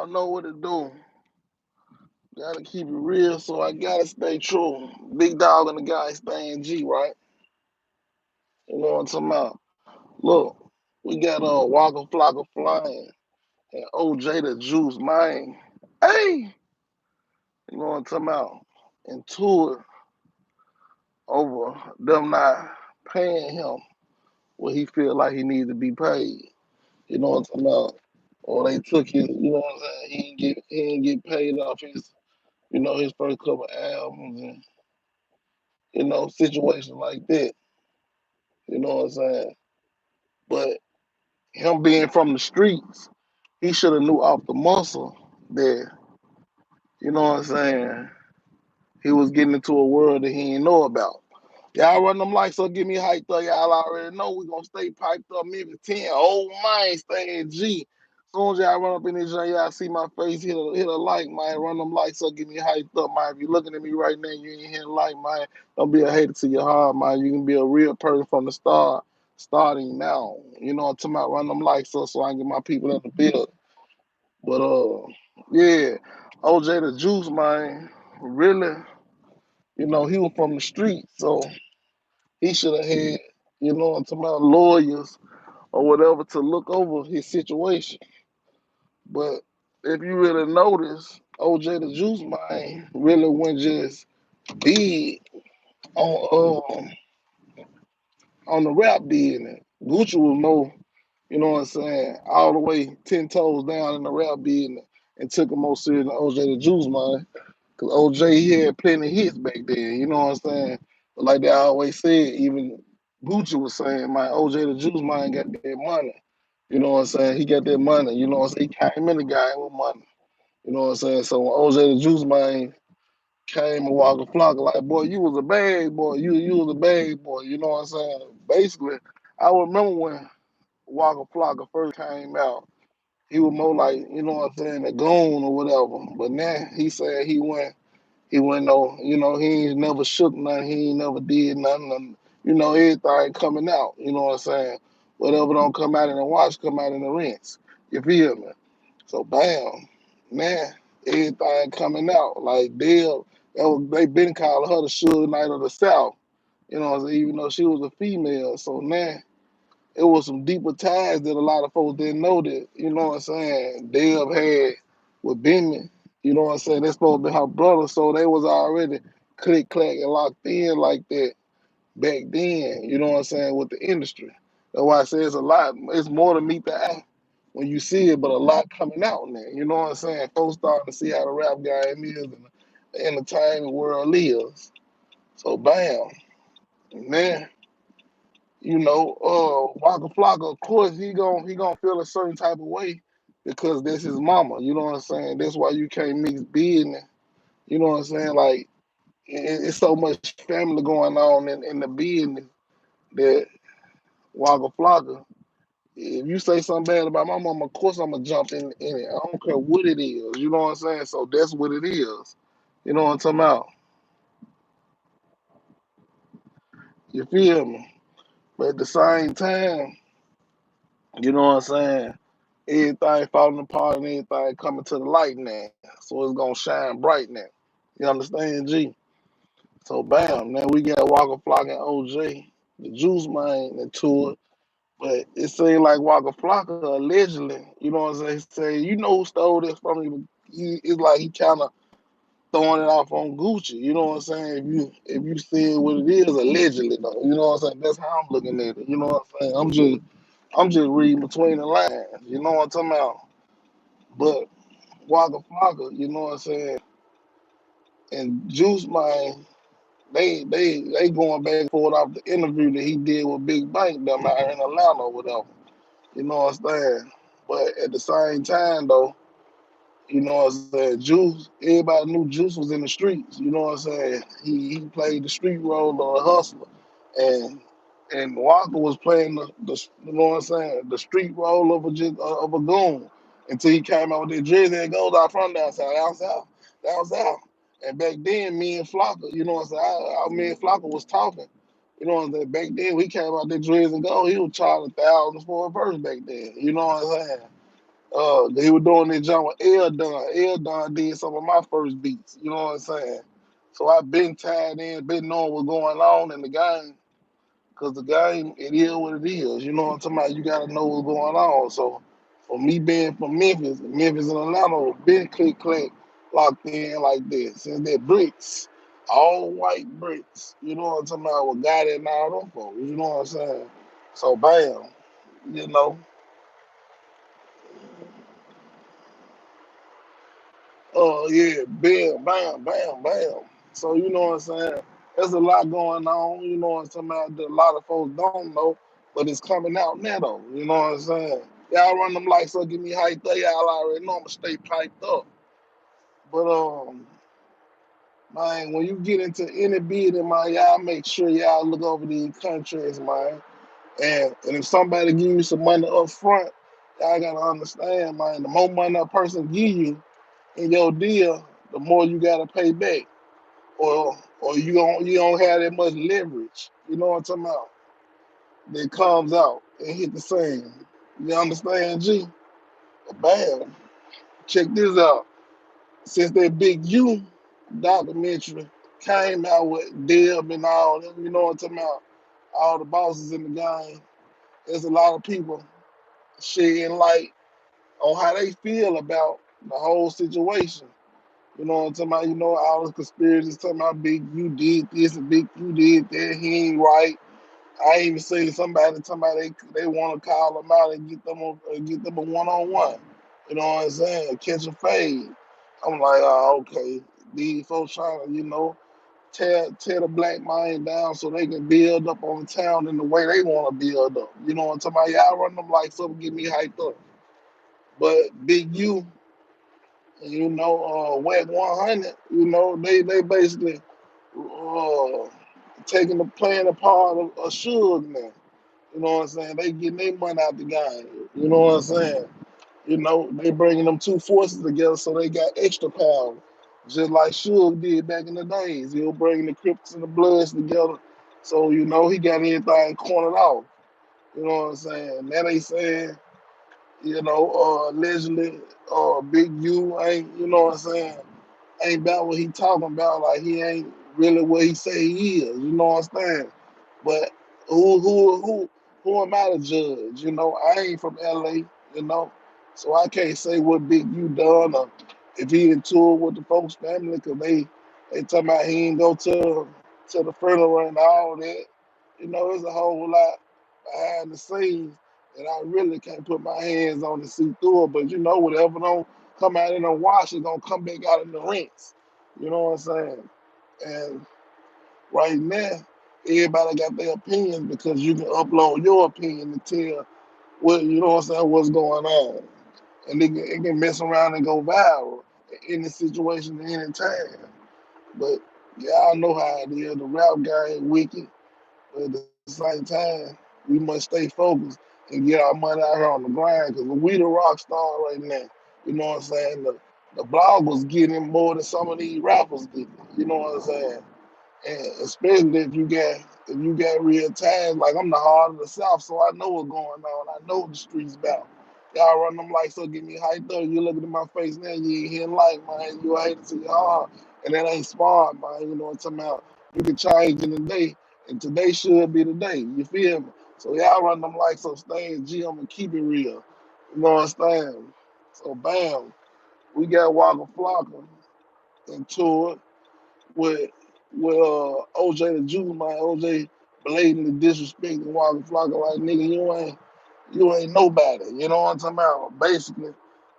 Y'all know what to do. Gotta keep it real, so I gotta stay true. Big dog and the guy staying G, right? You know what I'm talking about? Look, we got Waka Flocka flying and OJ the Juice man. Hey, you know what I'm talking about? And tour over them not paying him what he feel like he needs to be paid. You know what I'm talking about? Or they took his, you know what I'm saying? He didn't get paid off his, his first couple albums and situations like that. You know what I'm saying? But him being from the streets, he should have knew off the muscle that, you know what I'm saying, he was getting into a world that he didn't know about. Y'all run them lights up, get me hyped up. Y'all already know we gonna stay piped up, maybe 10. Oh man, staying G. Soon as y'all run up in this joint, y'all see my face, hit a like, man. Run them lights up, get me hyped up, man. If you looking at me right now, you ain't hitting like, man. Don't be a hater to your heart, man. You can be a real person from the start, starting now. You know what I'm talking about? Run them lights up so I can get my people in the building. But yeah, OJ the Juice, man, really, he was from the street, so he should have had, I'm talking about lawyers or whatever to look over his situation. But if you really notice, OJ the Juice Man really went just big on on the rap business. Gucci was more, you know what I'm saying, all the way 10 toes down in the rap business and took him more serious than OJ the Juice Man. Cause OJ he had plenty of hits back then, you know what I'm saying? But like they always said, even Gucci was saying, my OJ the Juice Man got that money. You know what I'm saying? He got that money. You know what I'm saying? He came in the game with money. You know what I'm saying? So when OJ the Juice Man came and walked the flock, like, boy, you was a bad boy. You was a bad boy. You know what I'm saying? Basically, I remember when Waka Flocka first came out, he was more like, you know what I'm saying, a goon or whatever. But now he said he went no, he ain't never shook nothing, he ain't never did nothing, and, everything coming out, you know what I'm saying? Whatever don't come out in the wash, come out in the rinse. You feel me? So bam, man, everything coming out. Like they been calling her the Suge Knight of the South. You know what I'm saying? Even though she was a female. So now it was some deeper ties that a lot of folks didn't know that, you know what I'm saying, Deb had with Benny. You know what I'm saying? That's supposed to be her brother, so they was already click clack and locked in like that back then, you know what I'm saying, with the industry. That's why I say it's a lot. It's more to meet the eye when you see it, but a lot coming out now. You know what I'm saying? Folks starting to see how the rap game is and the entertainment world is. So bam, man, Waka Flocka, of course, he gonna feel a certain type of way because that's his mama. You know what I'm saying? That's why you can't mix business. You know what I'm saying? Like it's so much family going on in the business that Waka Flocka. If you say something bad about my mama, of course I'm gonna jump in it. I don't care what it is. You know what I'm saying? So that's what it is. You know what I'm talking about? You feel me? But at the same time, you know what I'm saying? Everything falling apart and everything coming to the light now. So it's gonna shine bright now. You understand, G? So bam, now we got Waka Flocka and OJ, the Juice Man into it. But it seemed like Waka Flocka allegedly, you know what I'm saying, say, who stole this from me. It's like he kind of throwing it off on Gucci. You know what I'm saying? If you see what it is, allegedly though. You know what I'm saying? That's how I'm looking at it. You know what I'm saying? I'm just reading between the lines. You know what I'm talking about? But Waka Flocka, you know what I'm saying, and Juice Man, they going back and forth off the interview that he did with Big Bank down there in Atlanta or whatever. You know what I'm saying? But at the same time though, you know what I'm saying, Juice, everybody knew Juice was in the streets. You know what I'm saying? He played the street role of a hustler. And Walker was playing the you know what I'm saying, the street role of a goon until he came out with that jersey and goes out from down south. And back then, me and Flocka, you know what I'm saying, me and Flocka was talking. You know what I'm saying? Back then, we came out that jersey and gold. He was charging thousands for a verse back then. You know what I'm saying? He was doing this job with L Don. L Don did some of my first beats. You know what I'm saying? So I've been tied in, been knowing what's going on in the game. Cause the game, it is what it is. You know what I'm talking about? You gotta know what's going on. So for me being from Memphis and Atlanta, been click clack locked in like this. Since they're bricks, all white bricks. You know what I'm talking about? With God and all them folks. You know what I'm saying? So bam, you know. Oh yeah, bam, bam, bam, bam. So you know what I'm saying? There's a lot going on. You know what I'm talking about? That a lot of folks don't know, but it's coming out now though. You know what I'm saying? Y'all run them lights up, get me hyped up. Y'all already know I'ma stay piped up. But man, when you get into any business, man, y'all make sure y'all look over these contracts, man. And if somebody give you some money up front, y'all gotta understand, man. The more money that person give you in your deal, the more you gotta pay back. Or you don't have that much leverage. You know what I'm talking about? That comes out and hit the same. You understand, G? Bam. Check this out. Since that Big U documentary came out with Deb and all them, you know what I'm talking about? All the bosses in the game. There's a lot of people shedding light on how they feel about the whole situation. You know what I'm talking about? You know, all the conspiracies talking about Big U did this and Big U did that. He ain't right. I even seen somebody talking about they want to call them out and get them a one on one. You know what I'm saying? Catch a fade. I'm like, oh, okay. These folks trying to, tear the black mind down so they can build up on the town in the way they want to build up. You know what I'm talking about? Y'all run them like something get me hyped up. But Big U, Whack 100, they basically uh, taking the playing a part of a Suge now. You know what I'm saying? They getting their money out the game. You know what I'm saying? They bringing them two forces together so they got extra power. Just like Suge did back in the days. He was bringing the Crips and the Bloods together. So, he got everything cornered off. You know what I'm saying? Now they saying, allegedly, Big U ain't, you know what I'm saying, ain't about what he talking about. Like he ain't really what he say he is. You know what I'm saying? But who am I to judge? I ain't from LA. You know, so I can't say what Big U done or if he in tour with the folks' family because they talking about he ain't go to the funeral and all that. There's a whole lot behind the scenes that I really can't put my hands on to see through it. But whatever don't come out in the wash, it's gonna come back out in the rinse. You know what I'm saying? And right now, everybody got their opinions because you can upload your opinion and tell what's going on. And it can mess around and go viral in any situation at any time. But y'all know how it is. The rap game wicked, but at the same time, we must stay focused and get our money out here on the grind because we the rock star right now. You know what I'm saying? The bloggers getting more than some of these rappers get. You know what I'm saying? And especially if you got real ties, like I'm the heart of the South, so I know what's going on. I know what the streets about. Y'all run them like so get me hyped up. You looking at my face now, you ain't hitting like, man. You hate to your heart. And that ain't smart, man. You know what I'm talking about? You can change in the day, and today should be the day. You feel me? So y'all run them like so stay in G, I'm gonna keep it real. You know what I'm saying? So bam, we got Waka Flocka into it with OJ the juiceman. OJ blatantly disrespecting Waka Flocka like nigga, you ain't nobody. You know what I'm talking about? Basically,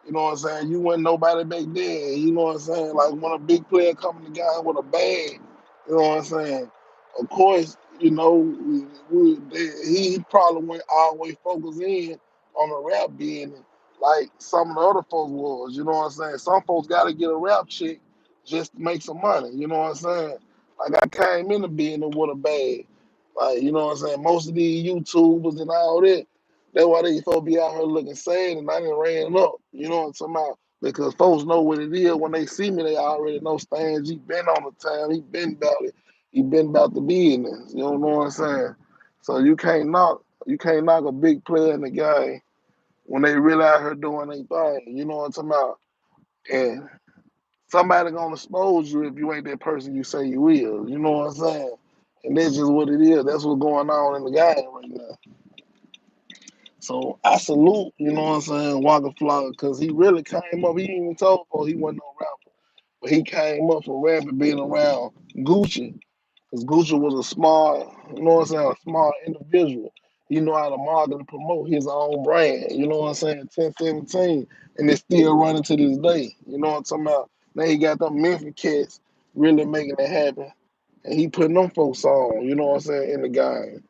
you know what I'm saying? You wasn't nobody back then. You know what I'm saying? Like when a big player coming to guy with a bag, you know what I'm saying? Of course, he probably went all the way focused in on the rap being like some of the other folks was. You know what I'm saying? Some folks got to get a rap chick just to make some money. You know what I'm saying? Like I came into business with a bag. Like, you know what I'm saying? Most of these YouTubers and all that, that's why they supposed to be out here looking sad and I done ran up. You know what I'm talking about? Because folks know what it is. When they see me, they already know Stan G been on the time. He been about it. He been about the business. You know what I'm saying? So you can't knock a big player in the game when they really out here doing their thing. You know what I'm talking about? And somebody gonna expose you if you ain't that person you say you is. You know what I'm saying? And that's just what it is. That's what's going on in the game right now. So I salute, you know what I'm saying, Waka Flocka, because he really came up. He even told folks he wasn't no rapper. But he came up from rapping being around Gucci. Because Gucci was a smart, you know what I'm saying, a smart individual. He know how to market and promote his own brand. You know what I'm saying? 1017. And it's still running to this day. You know what I'm talking about? Now he got them Memphis cats really making it happen. And he putting them folks on, you know what I'm saying, in the game.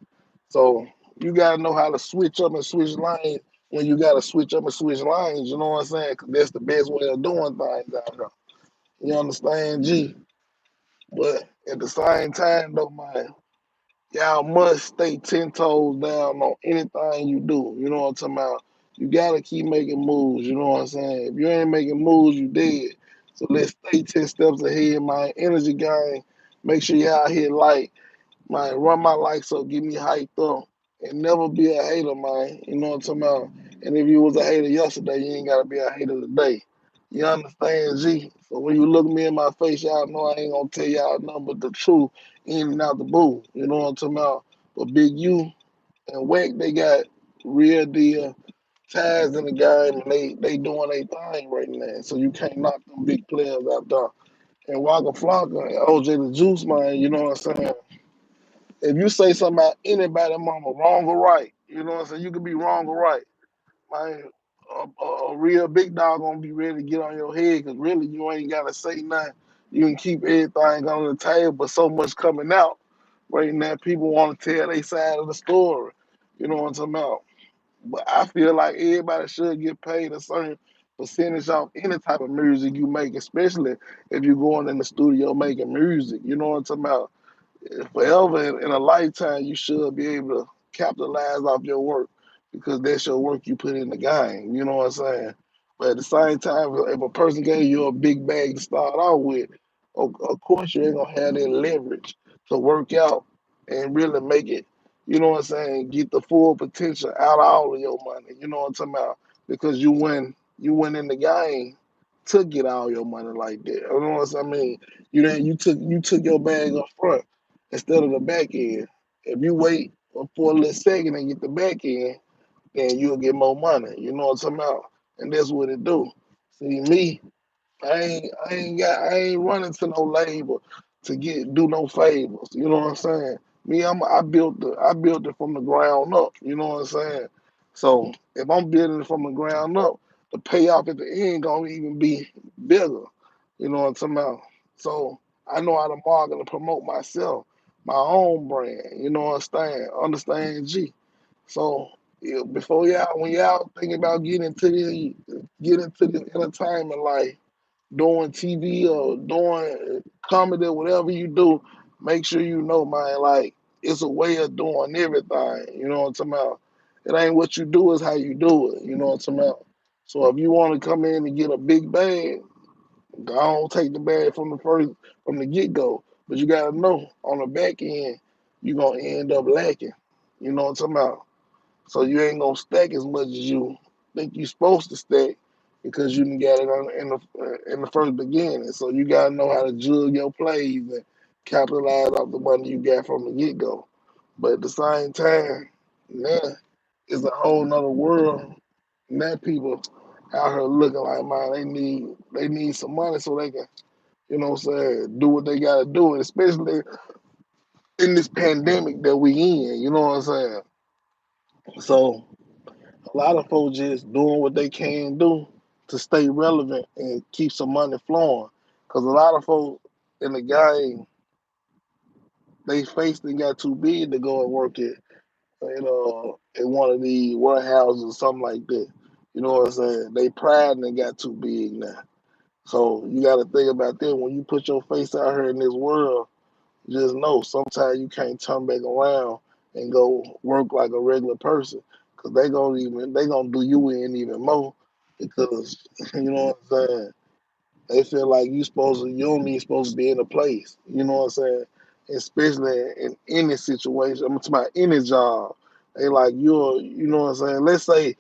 So you gotta know how to switch up and switch lanes when you gotta switch up and switch lanes. You know what I'm saying? 'Cause that's the best way of doing things out there. You understand, G? But at the same time, though, man, y'all must stay 10 toes down on anything you do. You know what I'm talking about? You gotta keep making moves. You know what I'm saying? If you ain't making moves, you dead. So let's stay 10 steps ahead, man. Energy game. Make sure y'all hit like. Man, run my lights up, get me hyped up, and never be a hater, man. You know what I'm talking about? And if you was a hater yesterday, you ain't gotta be a hater today. You understand, G? So when you look me in my face, y'all know I ain't gonna tell y'all nothing but the truth, in and out the boo. You know what I'm talking about? But Big U and Wack, they got real deal ties in the game, and they doing their thing right now. So you can't knock them big players out there. And Waka Flocka and OJ the Juice Man, you know what I'm saying? If you say something about anybody, mama, wrong or right, you know what I'm saying? You can be wrong or right. Man, a real big dog gonna be ready to get on your head because really you ain't gotta say nothing. You can keep everything on the table, but so much coming out right now. People want to tell their side of the story. You know what I'm talking about? But I feel like everybody should get paid a certain percentage off any type of music you make, especially if you're going in the studio making music. You know what I'm talking about? Forever in a lifetime, you should be able to capitalize off your work because that's your work you put in the game. You know what I'm saying? But at the same time, if a person gave you a big bag to start out with, of course you ain't gonna have that leverage to work out and really make it. You know what I'm saying? Get the full potential out of all of your money. You know what I'm talking about? Because you went in the game to get all your money like that. You know what I'm saying? I mean, you took your bag up front instead of the back end. If you wait for a little second and get the back end, then you'll get more money. You know what I'm talking about? And that's what it do. See me, I ain't running to no label to do no favors. You know what I'm saying? Me, I built it from the ground up. You know what I'm saying? So if I'm building it from the ground up, the payoff at the end gonna even be bigger. You know what I'm talking about? So I know how to market and promote myself, my own brand. You know what I'm saying? Understand, G. So yeah, before y'all, when y'all thinking about getting into the entertainment life, doing TV or doing comedy, whatever you do, make sure you know, man, like it's a way of doing everything. You know what I'm talking about? It ain't what you do, it's how you do it. You know what I'm talking about? So if you want to come in and get a big bag, go on take the bag from the get go. But you gotta know on the back end, you're gonna end up lacking. You know what I'm talking about? So you ain't gonna stack as much as you think you're supposed to stack because you didn't get it in the first beginning. So you gotta know how to jug your plays and capitalize off the money you got from the get go. But at the same time, man, it's a whole nother world. Now people out here looking like, man, they need some money so they can, you know what I'm saying, do what they gotta do, and especially in this pandemic that we in, you know what I'm saying? So a lot of folks just doing what they can do to stay relevant and keep some money flowing. Cause a lot of folks in the game, they face they got too big to go and work in one of the warehouses or something like that. You know what I'm saying? They pride and they got too big now. So you got to think about that when you put your face out here in this world. Just know sometimes you can't turn back around and go work like a regular person because they gonna do you in even more because you know what I'm saying. They feel like you don't even supposed to be in a place. You know what I'm saying. Especially in any situation, I'm talking about any job. They like you know what I'm saying. Let's say